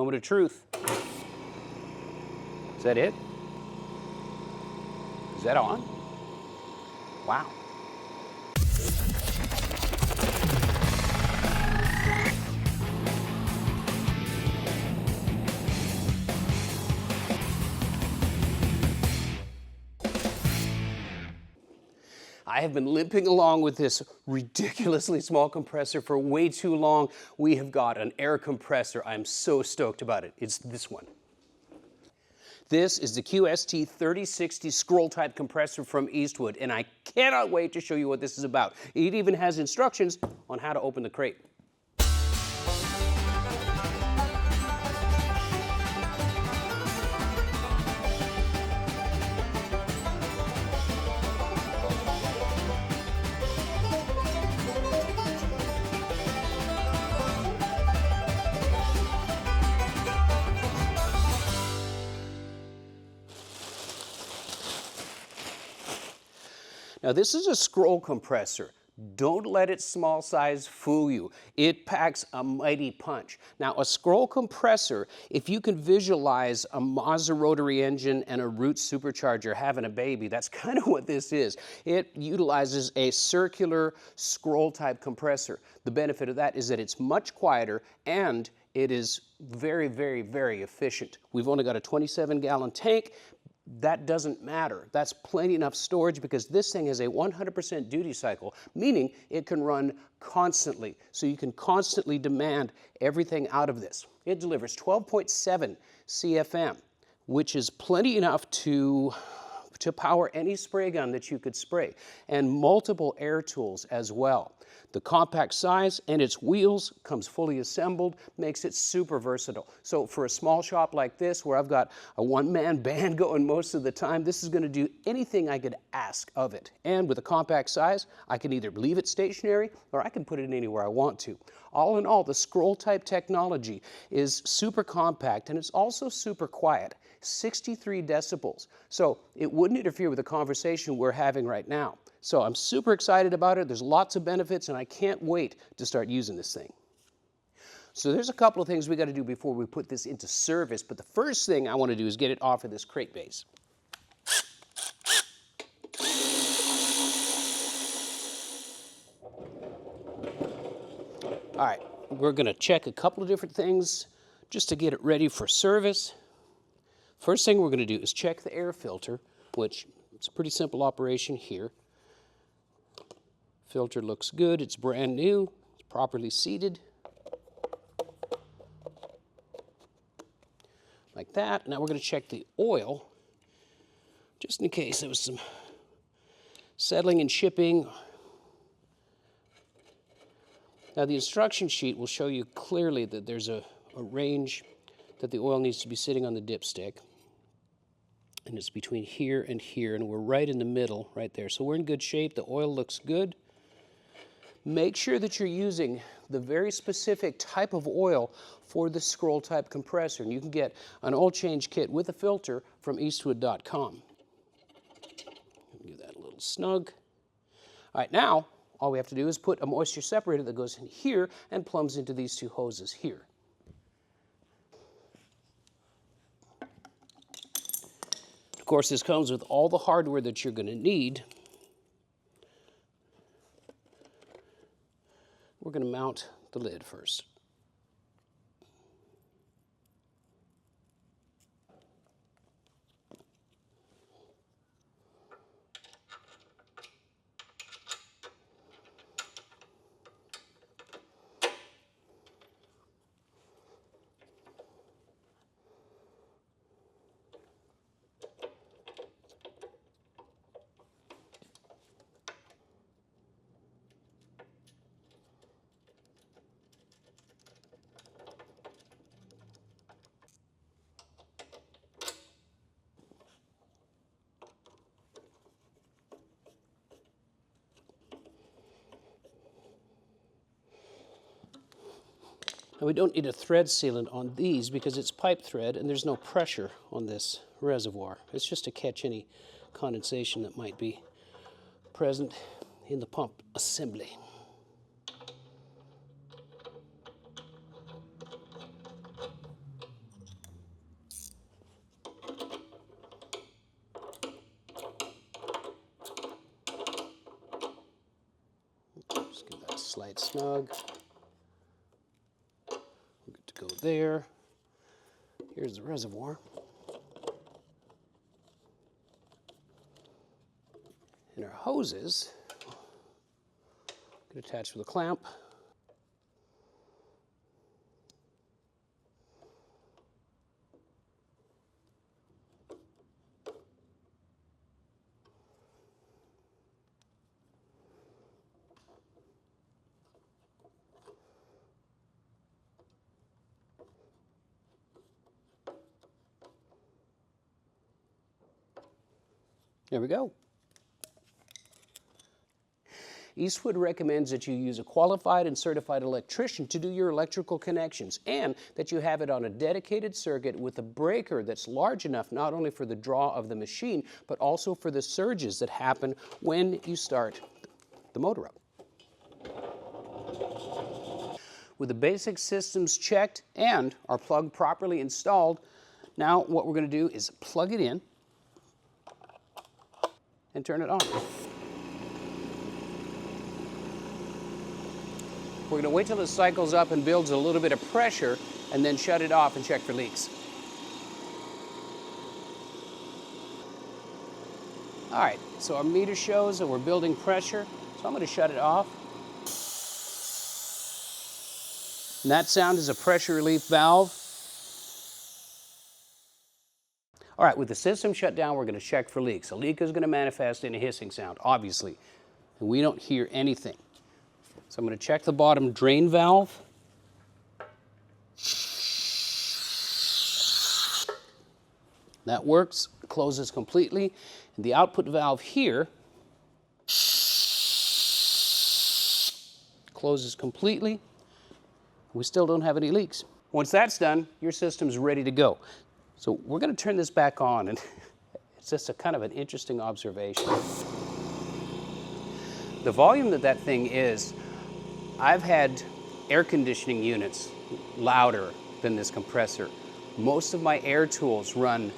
Moment of truth. Is that it? Is that on? Wow. I have been limping along with this ridiculously small compressor for way too long. We have got an air compressor. I'm so stoked about it. It's this one. This is the QST 3060 scroll type compressor from Eastwood, and I cannot wait to show you what this is about. It even has instructions on how to open the crate. Now this is a scroll compressor. Don't let its small size fool you. It packs a mighty punch. Now a scroll compressor, if you can visualize a Mazda rotary engine and a Roots supercharger having a baby, that's kind of what this is. It utilizes a circular scroll type compressor. The benefit of that is that it's much quieter and it is very, very, very efficient. We've only got a 27-gallon tank. That doesn't matter. That's plenty enough storage because this thing has a 100% duty cycle, meaning it can run constantly. So you can constantly demand everything out of this. It delivers 12.7 CFM, which is plenty enough to power any spray gun that you could spray, and multiple air tools as well. The compact size and its wheels comes fully assembled, makes it super versatile. So for a small shop like this, where I've got a one-man band going most of the time, this is going to do anything I could ask of it. And with a compact size, I can either leave it stationary or I can put it in anywhere I want to. All in all, the scroll type technology is super compact and it's also super quiet. 63 decibels. So it wouldn't interfere with the conversation we're having right now. So I'm super excited about it. There's lots of benefits and I can't wait to start using this thing. So there's a couple of things we got to do before we put this into service, but the first thing I want to do is get it off of this crate base. All right, we're going to check a couple of different things just to get it ready for service. First thing we're going to do is check the air filter, which is a pretty simple operation here. Filter looks good, it's brand new, it's properly seated. Like that. Now we're going to check the oil, just in case there was some settling and shipping. Now the instruction sheet will show you clearly that there's a range that the oil needs to be sitting on the dipstick. And it's between here, and we're right in the middle, right there. So we're in good shape, the oil looks good. Make sure that you're using the very specific type of oil for the scroll type compressor. And you can get an oil change kit with a filter from Eastwood.com. Give that a little snug. All right, now all we have to do is put a moisture separator that goes in here and plumbs into these two hoses here. Of course, this comes with all the hardware that you're going to need. We're going to mount the lid first. Now we don't need a thread sealant on these because it's pipe thread and there's no pressure on this reservoir. It's just to catch any condensation that might be present in the pump assembly. slide snug. We're good to go there. Here's the reservoir. And our hoses get attached with a clamp. There we go. Eastwood recommends that you use a qualified and certified electrician to do your electrical connections, and that you have it on a dedicated circuit with a breaker that's large enough not only for the draw of the machine, but also for the surges that happen when you start the motor up. With the basic systems checked and our plug properly installed, now what we're going to do is plug it in and turn it on. We're going to wait till it cycles up and builds a little bit of pressure and then shut it off and check for leaks. All right, so our meter shows that we're building pressure, so I'm going to shut it off. And that sound is a pressure relief valve. All right, with the system shut down, we're going to check for leaks. A leak is going to manifest in a hissing sound, obviously, and we don't hear anything. So I'm going to check the bottom drain valve. That works, closes completely. And the output valve here closes completely. We still don't have any leaks. Once that's done, your system's ready to go. So we're going to turn this back on, and it's just a kind of an interesting observation. The volume that thing is, I've had air conditioning units louder than this compressor. Most of my air tools run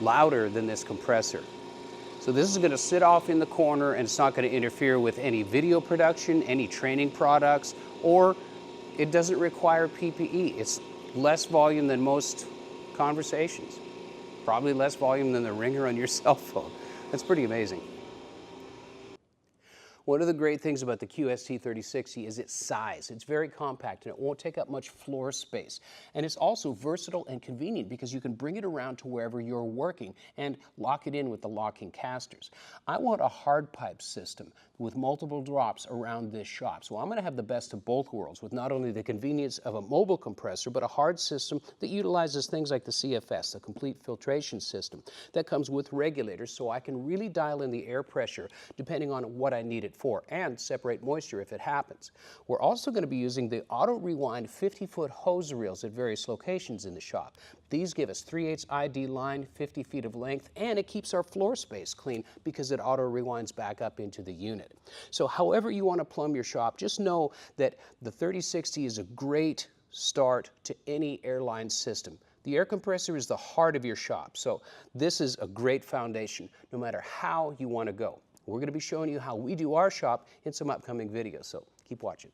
louder than this compressor. So this is going to sit off in the corner, and it's not going to interfere with any video production, any training products, or it doesn't require PPE. It's less volume than most conversations. Probably less volume than the ringer on your cell phone. That's pretty amazing. One of the great things about the QST 3060 is its size. It's very compact and it won't take up much floor space. And it's also versatile and convenient because you can bring it around to wherever you're working and lock it in with the locking casters. I want a hard pipe system with multiple drops around this shop. So I'm going to have the best of both worlds with not only the convenience of a mobile compressor, but a hard system that utilizes things like the CFS, the complete filtration system, that comes with regulators so I can really dial in the air pressure depending on what I need it for, and separate moisture if it happens. We're also going to be using the auto rewind 50-foot hose reels at various locations in the shop. These give us 3/8 ID line, 50 feet of length, and it keeps our floor space clean because it auto rewinds back up into the unit. So however you want to plumb your shop, just know that the 3060 is a great start to any airline system. The air compressor is the heart of your shop, so this is a great foundation no matter how you want to go. We're going to be showing you how we do our shop in some upcoming videos, so keep watching.